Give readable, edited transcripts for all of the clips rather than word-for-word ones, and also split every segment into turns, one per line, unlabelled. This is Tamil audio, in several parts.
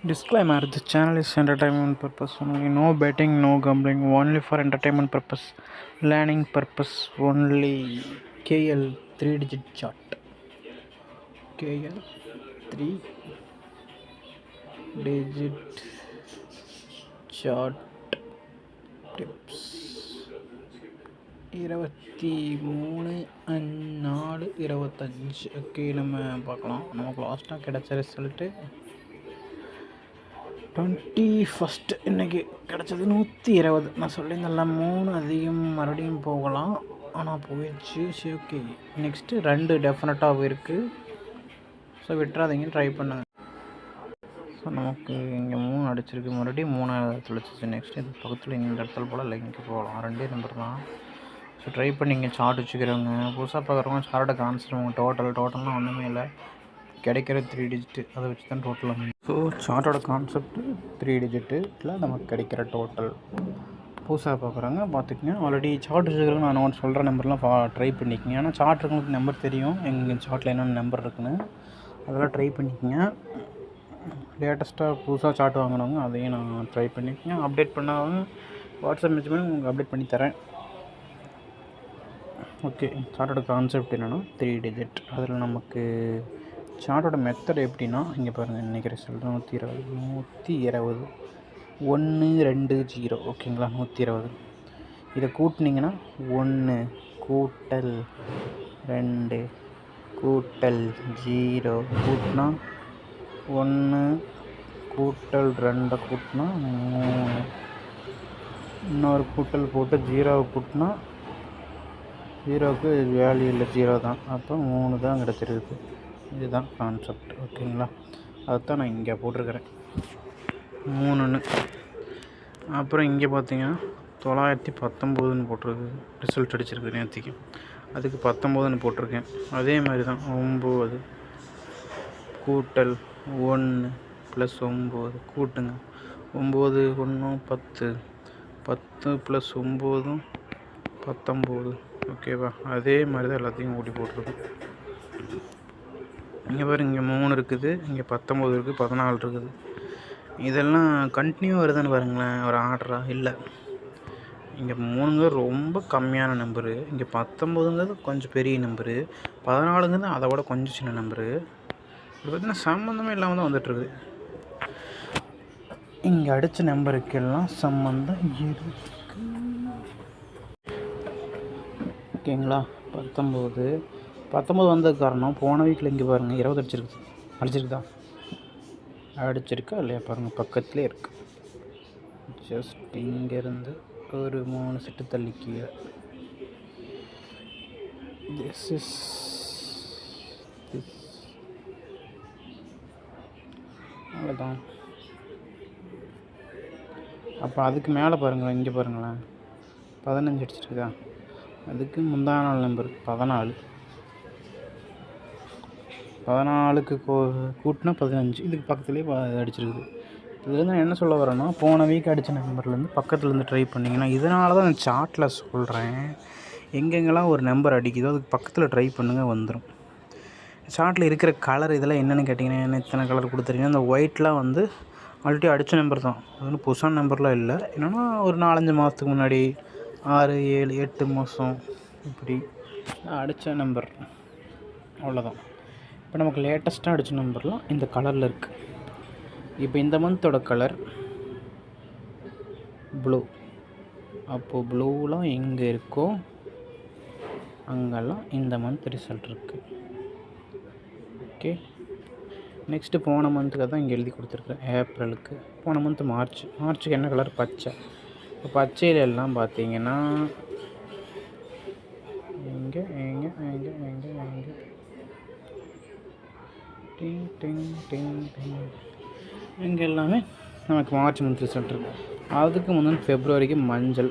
Disclaimer: this channel is entertainment purpose only. No betting, no gambling. Only for entertainment purpose, learning purpose only. KL 3-digit chart. KL 3-digit chart tips. 23/4/25. Okay, நம்ம பார்க்கலாம். நமக்கு லாஸ்ட்டாக கிடைச்ச ரிசல்ட்டு 21 இன்றைக்கி கிடச்சது 120. நான் சொல்லியிருந்தேன்ல 3 அதிகம் மறுபடியும் போகலாம், ஆனால் போயிடுச்சு. சரி, ஓகே. நெக்ஸ்ட்டு 2 டெஃபினட்டாக போயிருக்கு. ஸோ விட்டுறாதீங்க, ட்ரை பண்ணுங்க. ஸோ நமக்கு இங்கே 3 அடிச்சிருக்கு, மறுபடியும் 3 தொலைச்சிச்சு. நெக்ஸ்ட்டு இது பக்கத்தில் இந்த இடத்துல போல் இல்லை, இங்கே போகலாம். 2 நம்பர் தான். ஸோ ட்ரை பண்ணிங்க. சார்ட் வச்சுக்கிறவங்க, புதுசாக பார்க்குறவங்க சார்ட்டை காமிச்சிடுவாங்க. டோட்டல்லாம் ஒன்றுமே இல்லை, கிடைக்கிற 3 டிஜிட்டு அதை வச்சு தான் டோட்டல் வந்து. ஸோ சார்ட்டோட கான்செப்ட்டு 3 டிஜிட்டில் நமக்கு கிடைக்கிற டோட்டல். புதுசாக பார்க்குறாங்க பார்த்துக்குங்க. ஆல்ரெடி சார்ட் வச்சுக்கிறவங்க நான் ஒன்று சொல்கிற நம்பர்லாம் ட்ரை பண்ணிக்கோங்க. ஏன்னா சார்ட் இருக்கிறவங்களுக்கு நம்பர் தெரியும், எங்கள் சார்ட்டில் என்னென்ன நம்பர் இருக்குன்னு. அதெல்லாம் ட்ரை பண்ணிக்கோங்க. லேட்டஸ்ட்டாக புதுசாக சார்ட் வாங்கினவங்க அதையும் நான் ட்ரை பண்ணிக்கோங்க. அப்டேட் பண்ணாலும் வாட்ஸ்அப் மெசேஜ் பண்ணி உங்களுக்கு அப்டேட் பண்ணி தரேன். ஓகே, சார்ட்டோட கான்செப்ட் என்னென்னா 3 டிஜிட். அதில் நமக்கு சார்ட்டோட மெத்தட் எப்படின்னா, இங்கே பாருங்கள், இன்றைக்கி ரிசல்ட் 120 120. ஓகேங்களா, 120. இதை கூட்டினீங்கன்னா 1 கூட்டல் 2 கூட்டல் 0 கூட்டினா 1 கூட்டல் 2 கூட்டினா 3, இன்னொரு கூட்டல் போட்டு 0 கூட்டினா 0க்கு வேல்யூ இல்லை, 0 தான். அப்போ 3 தான் கிடச்சிருக்கு. இதுதான் கான்செப்ட். ஓகேங்களா, அதுதான் நான் இங்கே போட்டிருக்கிறேன் 3ன்னு. அப்புறம் இங்கே பார்த்தீங்கன்னா 919ன்னு போட்டிருக்கு. ரிசல்ட் அடிச்சிருக்கு நேற்றுக்கு, அதுக்கு 19ன்னு போட்டிருக்கேன். அதே மாதிரி தான் 9 கூட்டல் 1 + 9 கூட்டுங்க. 9 1 10 10 + 9 19. ஓகேவா, அதே மாதிரி தான் எல்லாத்தையும் கூட்டி போட்டிருக்கு. இங்கே பாருங்க, இங்கே 3 இருக்குது, இங்கே 19 இருக்குது, 14 இருக்குது. இதெல்லாம் கண்டினியூ வருதுன்னு பாருங்களேன், ஒரு ஆர்டராக இல்லை. இங்கே 3ங்கிறது ரொம்ப கம்மியான நம்பரு, இங்கே 19ங்கிறது கொஞ்சம் பெரிய நம்பரு, 14ங்கிறது அதை விட கொஞ்சம் சின்ன நம்பரு. இது பார்த்திங்கன்னா சம்மந்தமே இல்லாமல் தான் வந்துட்டுருக்குது. இங்கே அடித்த நம்பருக்கெல்லாம் சம்மந்தம் இருக்குது. ஓகேங்களா, 19 வந்ததுக்கு காரணம், போன வீக்கில் இங்கே பாருங்கள் 20 அடிச்சிருக்குதா, அடிச்சிருக்கா இல்லையா பாருங்கள், பக்கத்துலேயே இருக்குது. ஜஸ்ட் இங்கேருந்து ஒரு 3 செட்டு தள்ளிக்கு. திஸ் அவ்வளோதான். அப்போ அதுக்கு மேலே பாருங்களேன், இங்கே பாருங்களேன் 15 அடிச்சிருக்குதா, அதுக்கு முந்தான நாள் நம்பர் 14. 14க்கு கூட்டினா 15, இதுக்கு பக்கத்துலேயே அடிச்சிருக்குது. இதுலேருந்து நான் என்ன சொல்ல வரேன்னா, போன வீக் அடித்த நம்பர்லேருந்து பக்கத்துலேருந்து ட்ரை பண்ணிங்கன்னா, இதனால தான் நான் சார்ட்டில் சொல்கிறேன், எங்கெங்கெல்லாம் ஒரு நம்பர் அடிக்குதோ அதுக்கு பக்கத்தில் ட்ரை பண்ணுங்கள், வந்துடும். சார்ட்டில் இருக்கிற கலர் இதெல்லாம் என்னென்னு கேட்டிங்கன்னா, என்ன இத்தனை கலர் கொடுத்துருக்கீங்க. அந்த ஒயிட்லாம் வந்து ஆல்ரெடி அடித்த நம்பர் தான், அது வந்து புதுசான நம்பர்லாம் இல்லை. என்னென்னா ஒரு 4-5 மாதத்துக்கு முன்னாடி 6 7 8 மாதம் இப்படி அடித்த நம்பர், அவ்வளோதான். இப்போ நமக்கு லேட்டஸ்ட்டாக அடித்த நம்பர்லாம் இந்த கலரில் இருக்குது. இப்போ இந்த மந்தோட கலர் ப்ளூ. அப்போது ப்ளூலாம் எங்கே இருக்கோ அங்கெல்லாம் இந்த மந்த் ரிசல்ட் இருக்குது. ஓகே, நெக்ஸ்ட்டு போன மந்த்துக்கு தான் இங்கே எழுதி கொடுத்துருக்குறேன். ஏப்ரலுக்கு, போன மந்த்து மார்ச்சுக்கு என்ன கலர், பச்சை. இப்போ பச்சையில் எல்லாம் பார்த்தீங்கன்னா இங்கே இங்கே இங்கே இங்கே இங்கே டிங் டிங் டிங் டிங் இங்கே எல்லாமே நமக்கு மார்ச் மந்த் ரிசல்ட் இருக்குது. அதுக்கு முன்னாடி ஃபெப்ரவரிக்கு மஞ்சள்.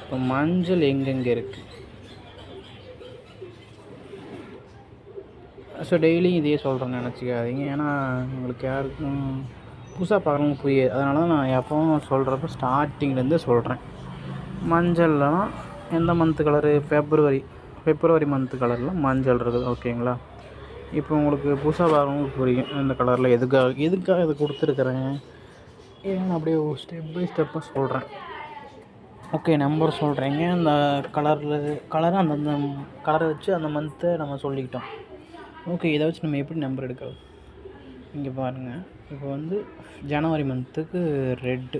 இப்போ மஞ்சள் எங்கெங்கே இருக்குது. ஸோ டெய்லியும் இதே சொல்கிறேன்னு நினச்சிக்காதீங்க, ஏன்னா உங்களுக்கு யாருக்கும் புதுசாக பார்க்குறவங்க புரியாது. அதனால தான் நான் எப்போவும் சொல்கிறப்ப ஸ்டார்டிங்லேருந்து சொல்கிறேன். மஞ்சள்லாம் எந்த மந்த்து கலரு, ஃபெப்ரவரி மந்த்து கலரில் மஞ்சள் இருக்குது. ஓகேங்களா, இப்போ உங்களுக்கு புதுசாக வரவங்களுக்கு புரியும் இந்த கலரில் எதுக்காக இதை கொடுத்துருக்குறேன். ஏன்னா அப்படியே ஸ்டெப் பை ஸ்டெப்பாக சொல்கிறேன். ஓகே, நம்பர் சொல்கிறேங்க. அந்த கலரை அந்தந்த கலரை வச்சு அந்த மந்த்தை நம்ம சொல்லிக்கிட்டோம். ஓகே, இதை வச்சு நம்ம எப்படி நம்பர் எடுக்கிறது? இங்கே பாருங்கள். இப்போ வந்து ஜனவரி மந்த்துக்கு ரெட்டு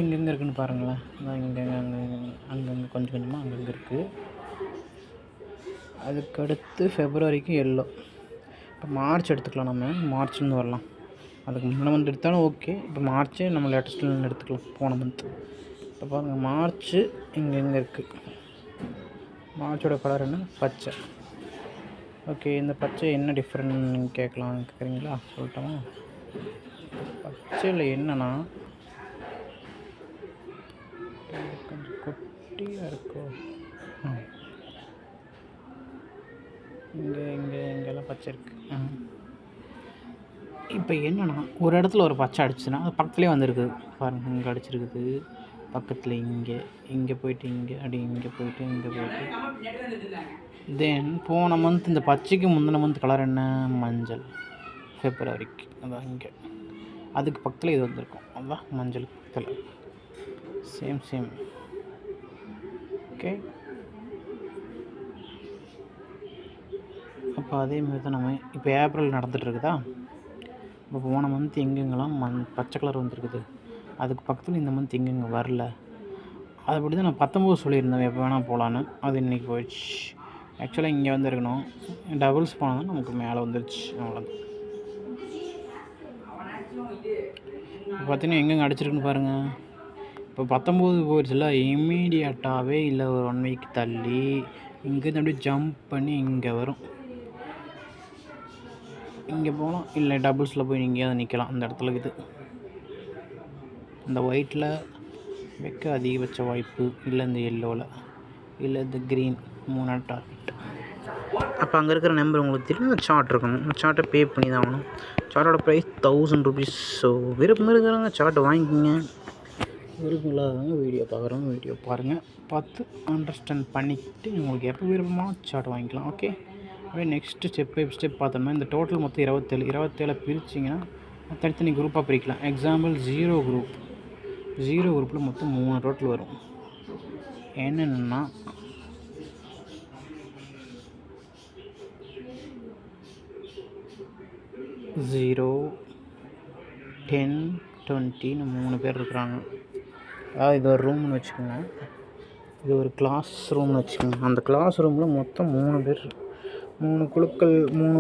எங்கெங்கே இருக்குதுன்னு பாருங்களேன். இங்கே அங்கங்கே கொஞ்சம் கொஞ்சமாக அங்கங்கே இருக்குது. அதுக்கடுத்து ஃபெப்ரவரிக்கு எல்லோ. இப்போ மார்ச் எடுத்துக்கலாம். நம்ம மார்ச்லேருந்து வரலாம். அதுக்கு முன்ன மந்த் எடுத்தாலும் ஓகே. இப்போ மார்ச்சே நம்ம லேட்டஸ்ட்லேருந்து எடுத்துக்கலாம், போன மந்த். இப்போ பாருங்கள், மார்ச்சு எங்கே இருக்குது. மார்ச்சோட கலர் என்ன? பச்சை. ஓகே, இந்த பச்சை என்ன டிஃப்ரெண்ட் கேட்கலாம் கேட்குறீங்களா? சொல்லிட்டோமா? பச்சையில் என்னன்னா கொஞ்சம் குட்டியாக இருக்கோ. இங்கெல்லாம் பச்சை இருக்குது. இப்போ என்னென்னா ஒரு இடத்துல ஒரு பச்சை அடிச்சுன்னா அது பக்கத்துலேயே வந்துருக்குது பாருங்கள். இங்கே அடிச்சிருக்குது பக்கத்தில். இங்கே போயிட்டு இங்கே போயிட்டு தென் போன மந்த் இந்த பச்சைக்கு முந்தின மந்த் கலர் என்ன? மஞ்சள். ஃபெப்ரவரிக்கு அதான் இங்கே அதுக்கு பக்கத்தில் இது வந்திருக்கும். அதுதான் மஞ்சளுக்கு பக்கத்தில். சேம். ஓகே, அப்போ அதேமாதிரி தான் நம்ம இப்போ ஏப்ரல் நடந்துகிட்ருக்குதா. இப்போ போன மந்த் எங்கெங்கெல்லாம் பச்சை கலர் வந்துருக்குது, அதுக்கு பக்கத்தில் இந்த மந்த் எங்கெங்கே வரல. அதுபடி தான் நான் 19 சொல்லியிருந்தேன் எப்போ வேணால் போகலான்னு. அது இன்றைக்கி போயிடுச்சு. ஆக்சுவலாக இங்கே வந்துருக்கணும். டபுள்ஸ் போனால் தான் நமக்கு மேலே வந்துருச்சு. அவ்வளோதான். இப்போ பார்த்தீங்கன்னா எங்கெங்கே அடிச்சிருக்குன்னு பாருங்கள். இப்போ 19 போயிடுச்சுல, இம்மீடியட்டாகவே இல்லை ஒரு 1 வீக் தள்ளி இங்கேருந்து அப்படியே ஜம்ப் பண்ணி இங்கே வரும். இங்கே போகலாம், இல்லை டபுள்ஸில் போய் நீங்கள் நிற்கலாம். அந்த இடத்துல இது இந்த ஒயிட்டில் வைக்க அதிகபட்ச வாய்ப்பு, இல்லை இந்த எல்லோவில், இல்லை இந்த க்ரீன். 3 டார்கெட். அப்போ அங்கே இருக்கிற நம்பர் உங்களுக்கு தெரியும். சார்ட் இருக்கணும். சார்ட்டை பே பண்ணி தான் ஆகணும். சார்ட்டோட ப்ரைஸ் 1000 rupees. ஸோ விருப்பம் இருக்கிறவங்க சார்ட்டை வாங்கிக்கிங்க. விருப்பம் இல்லாதவங்க வீடியோ பாருங்கள். பார்த்து அண்டர்ஸ்டாண்ட் பண்ணிக்கிட்டு உங்களுக்கு எப்போ விருப்பமான சார்ட் வாங்கிக்கலாம். ஓகே, அப்படியே நெக்ஸ்ட்டு ஸ்டெப் பை ஸ்டெப் பார்த்தோம்னா இந்த டோட்டல் மொத்தம் 27 பிரிச்சிங்கன்னா தனித்தனி குரூப்பாக பிரிக்கலாம். எக்ஸாம்பிள் 0 குரூப்பில் மொத்தம் 3 டோட்டல் வரும். என்னென்னா 0, 10, 20 3 பேர் இருக்கிறாங்க. அதாவது இது ஒரு ரூம்னு வச்சுக்கோங்க. இது ஒரு கிளாஸ் ரூம்னு வச்சுக்கோங்க. அந்த கிளாஸ் ரூமில் மொத்தம் 3 பேர், 3 குழுக்கள், 3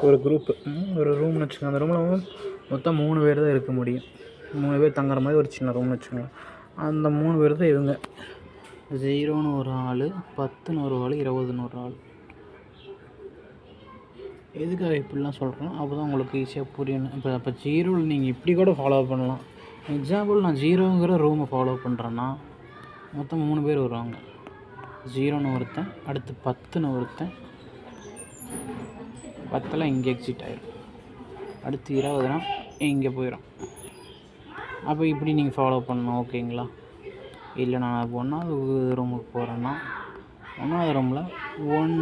ஒரு குரூப்பு, ஒரு ரூம்னு வச்சுக்கோங்க. அந்த ரூமில் மொத்தம் 3 பேர் தான் இருக்க முடியும். 3 பேர் தங்குற மாதிரி ஒரு சின்ன ரூம்னு வச்சுக்கோங்க. அந்த 3 பேர் தான் இவங்க. 0ன்னு ஒரு ஆள், 10ன்னு ஒரு ஆள், 20ன்னு ஒரு ஆள். எதுக்காக இப்படிலாம் சொல்கிறேன்னா அப்போ தான் உங்களுக்கு ஈஸியாக புரியணும். இப்போ 0வில் நீங்கள் இப்படி கூட ஃபாலோ பண்ணலாம். எக்ஸாம்பிள் நான் 0ங்கிற ரூமை ஃபாலோ பண்ணுறேன்னா மொத்தம் 3 பேர் வருவாங்க. 0ன்னு ஒருத்தன், அடுத்து 10ன்னு ஒருத்தன், 10ல் இங்கே எக்ஸிட் ஆகிடும். அடுத்து 20னா இங்கே போயிடும். அப்போ இப்படி நீங்கள் ஃபாலோ பண்ணணும். ஓகேங்களா? இல்லை நான் 1வது ரூமுக்கு போகிறேன்னா 1வது ரூமில் 1,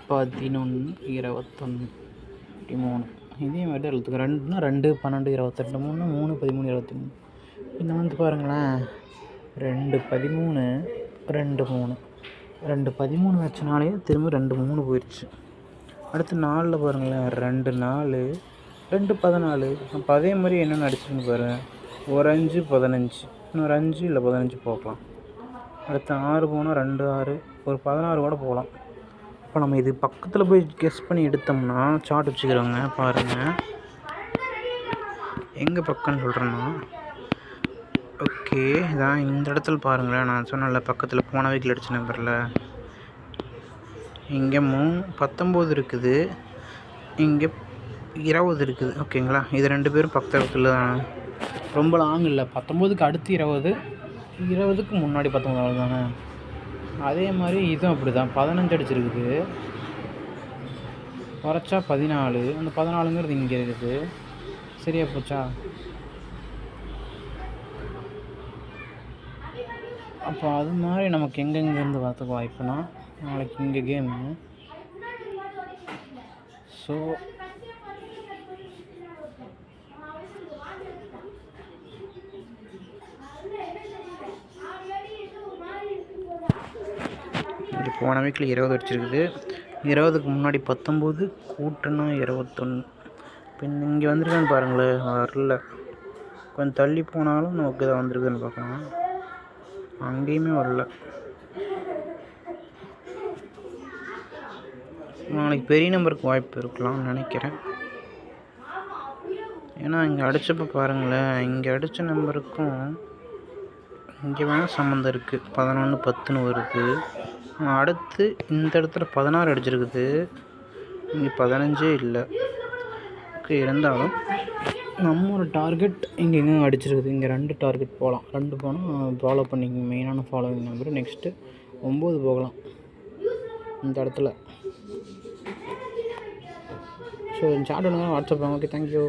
11, 21, 3 இதே மாதிரி தான் எழுத்துக்கு. 2னா 2, 12, 28, 3, 3, 13, 23. இந்த மந்த் பாருங்களேன், 2, 13, 2, 3, 2, 13 வச்சனாலே திரும்ப 2, 3 போயிடுச்சு. அடுத்து 4ல் பாருங்களேன், 2, 4, 2, 14. அப்போ அதே மாதிரி என்னென்ன அடிச்சுன்னு பாருங்கள். ஒரு 5, 15, இன்னொரு 5 இல்லை 15 போகலாம். அடுத்து 6 போனால் 2, 6, ஒரு 16 கூட போகலாம். இப்போ நம்ம இது பக்கத்தில் போய் கெஸ் பண்ணி எடுத்தோம்னா சார்ட் வச்சுக்கிறோங்க. பாருங்கள் எங்கே பக்கம்னு சொல்கிறேன்னா, ஓகே இதான் இந்த இடத்துல பாருங்களேன். நான் சொன்னல பக்கத்தில் போன வீக்கில் அடித்த நம்பரில் இங்கே 19 இருக்குது, இங்கே 20 இருக்குது. ஓகேங்களா? இது 2 பேரும் பக்கத்தில் தான், ரொம்ப லாங் இல்லை. 19க்கு அடுத்து 20க்கு முன்னாடி 19 தானே. அதே மாதிரி இதுவும் அப்படி தான். 15 அடிச்சிருக்குது, குறைச்சா 14. அந்த 14ங்கிறது இங்கே இருக்குது. சரியா போச்சா? அப்போ அது மாதிரி நமக்கு எங்கெங்கேருந்து வரத்துக்கு வாய்ப்புனா, நாளைக்கு இங்கே கேமு. ஸோ இது போன வீக்கில் 20 அடிச்சிருக்குது. 20க்கு முன்னாடி 19, கூட்டுனா 21. இப்போ இங்கே வந்திருக்கான்னு பாருங்களேன், வரல. கொஞ்சம் தள்ளி போனாலும் நமக்கு இதை வந்திருக்குன்னு பார்க்கலாம். அங்கேயுமே வரல. நாளைக்கு பெரிய நம்பருக்கு வாய்ப்பு இருக்கலாம்னு நினைக்கிறேன். ஏன்னா இங்கே அடித்தப்போ பாருங்களேன், இங்கே அடித்த நம்பருக்கும் இங்கே வேணால் சம்மந்தம் இருக்குது. 11, 10ன்னு வருது. அடுத்து இந்த இடத்துல 16 அடிச்சிருக்குது, இங்கே 15 இல்லை. ஓகே, இருந்தாலும் நம்மளோட டார்கெட் இங்கே எங்கே அடிச்சிருக்குது. இங்கே 2 டார்கெட் போகலாம். 2 போனால் ஃபாலோ பண்ணிங்க, மெயினான ஃபாலோவிங் நம்பர். நெக்ஸ்ட்டு 9 போகலாம் இந்த இடத்துல. ஸோ சார்ட் வேணுங்க வாட்ஸ்அப் வாங்க. Okay, thank you.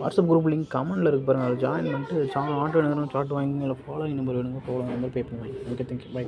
WhatsApp group link கமெண்ட்டில் இருக்கு பாருங்கள், அதில் ஜாயின் பண்ணிட்டு ஆட்டோ வேணுங்க சார்ட் வாங்கி, இல்லை ஃபாலோவிங் நம்பர் வேணுங்க, ஃபாலோவிங் நம்பர் பே பண்ணுவாங்க. Okay, thank you, by.